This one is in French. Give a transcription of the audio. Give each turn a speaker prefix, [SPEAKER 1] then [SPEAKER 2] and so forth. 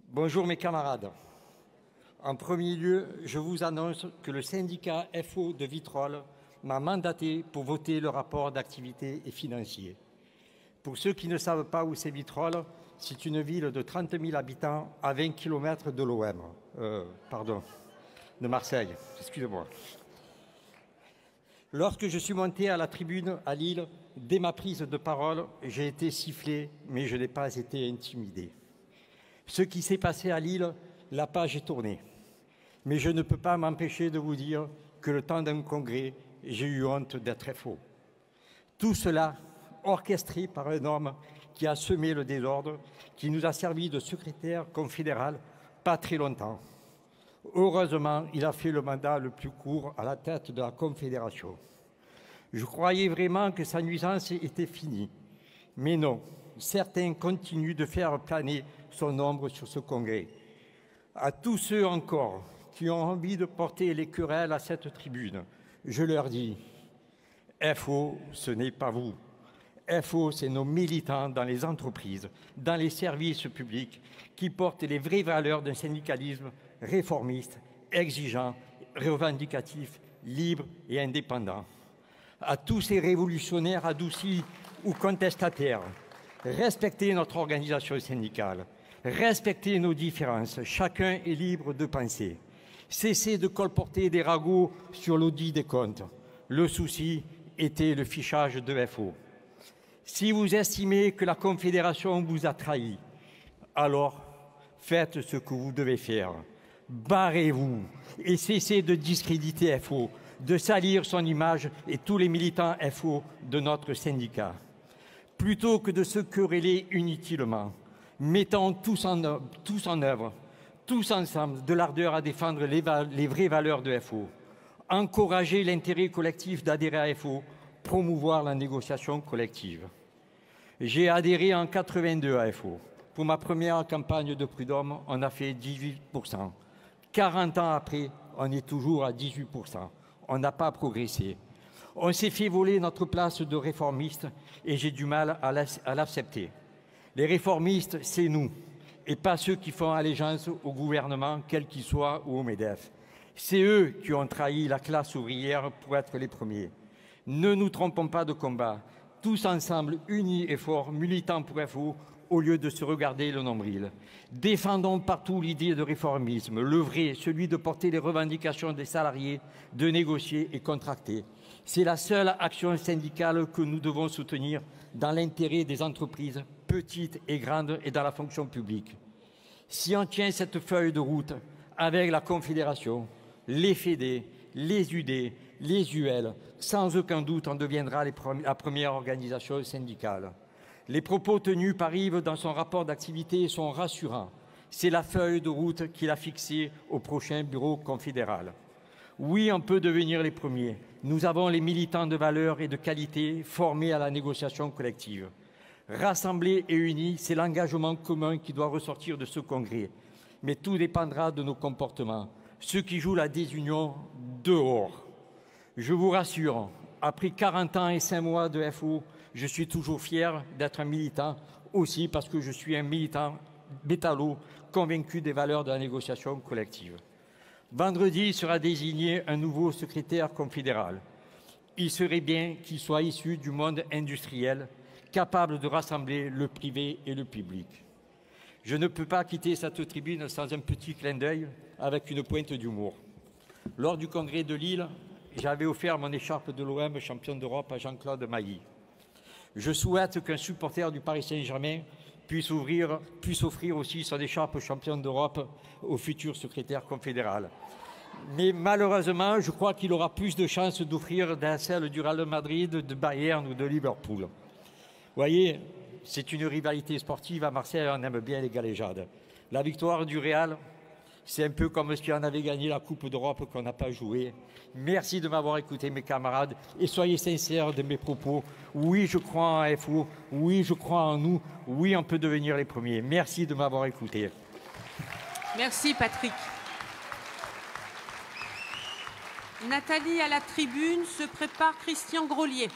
[SPEAKER 1] Bonjour mes camarades. En premier lieu, je vous annonce que le syndicat FO de Vitrolles m'a mandaté pour voter le rapport d'activité et financier. Pour ceux qui ne savent pas où c'est Vitrolles, c'est une ville de 30 000 habitants à 20 km de l'OM. De Marseille, excusez-moi. Lorsque je suis monté à la tribune à Lille, dès ma prise de parole, j'ai été sifflé, mais je n'ai pas été intimidé. Ce qui s'est passé à Lille, la page est tournée. Mais je ne peux pas m'empêcher de vous dire que le temps d'un congrès, j'ai eu honte d'être FO. Tout cela orchestré par un homme qui a semé le désordre, qui nous a servi de secrétaire confédéral pas très longtemps. Heureusement, il a fait le mandat le plus court à la tête de la Confédération. Je croyais vraiment que sa nuisance était finie. Mais non, certains continuent de faire planer son ombre sur ce congrès. À tous ceux encore qui ont envie de porter les querelles à cette tribune, je leur dis, FO, ce n'est pas vous. FO, c'est nos militants dans les entreprises, dans les services publics, qui portent les vraies valeurs d'un syndicalisme réformiste, exigeant, revendicatif, libre et indépendant. À tous ces révolutionnaires adoucis ou contestataires, respectez notre organisation syndicale, respectez nos différences, chacun est libre de penser. Cessez de colporter des ragots sur l'audit des comptes. Le souci était le fichage de FO. Si vous estimez que la Confédération vous a trahi, alors faites ce que vous devez faire. Barrez-vous et cessez de discréditer FO, de salir son image et tous les militants FO de notre syndicat. Plutôt que de se quereller inutilement, mettons tous en œuvre, tous ensemble, de l'ardeur à défendre les vraies valeurs de FO. Encourager l'intérêt collectif d'adhérer à FO, promouvoir la négociation collective. J'ai adhéré en 82 à FO. Pour ma première campagne de prud'homme, on a fait 18%. 40 ans après, on est toujours à 18%. On n'a pas progressé. On s'est fait voler notre place de réformiste et j'ai du mal à l'accepter. Les réformistes, c'est nous, et pas ceux qui font allégeance au gouvernement, quel qu'il soit, ou au MEDEF. C'est eux qui ont trahi la classe ouvrière pour être les premiers. Ne nous trompons pas de combat. Tous ensemble, unis et forts, militants pour FO, au lieu de se regarder le nombril. Défendons partout l'idée de réformisme, le vrai, celui de porter les revendications des salariés, de négocier et contracter. C'est la seule action syndicale que nous devons soutenir dans l'intérêt des entreprises, petites et grandes, et dans la fonction publique. Si on tient cette feuille de route avec la Confédération, les FEDE, les UD, les UL, sans aucun doute, on deviendra la première organisation syndicale. Les propos tenus par Yves dans son rapport d'activité sont rassurants. C'est la feuille de route qu'il a fixée au prochain bureau confédéral. Oui, on peut devenir les premiers. Nous avons les militants de valeur et de qualité formés à la négociation collective. Rassemblés et unis, c'est l'engagement commun qui doit ressortir de ce congrès. Mais tout dépendra de nos comportements. Ceux qui jouent la désunion, dehors. Je vous rassure, après 40 ans et 5 mois de FO, je suis toujours fier d'être un militant, aussi parce que je suis un militant métallo, convaincu des valeurs de la négociation collective. Vendredi sera désigné un nouveau secrétaire confédéral. Il serait bien qu'il soit issu du monde industriel, capable de rassembler le privé et le public. Je ne peux pas quitter cette tribune sans un petit clin d'œil avec une pointe d'humour. Lors du congrès de Lille, j'avais offert mon écharpe de l'OM champion d'Europe à Jean-Claude Mailly. Je souhaite qu'un supporter du Paris Saint-Germain puisse offrir aussi son écharpe champion d'Europe au futur secrétaire confédéral. Mais malheureusement, je crois qu'il aura plus de chances d'offrir celle du Real Madrid, de Bayern ou de Liverpool. Vous voyez, c'est une rivalité sportive. À Marseille, on aime bien les galéjades. La victoire du Real, c'est un peu comme si on avait gagné la Coupe d'Europe qu'on n'a pas jouée. Merci de m'avoir écouté, mes camarades, et soyez sincères de mes propos. Oui, je crois en FO. Oui, je crois en nous. Oui, on peut devenir les premiers. Merci de m'avoir écouté.
[SPEAKER 2] Merci, Patrick. Nathalie, à la tribune, se prépare Christian Grolier.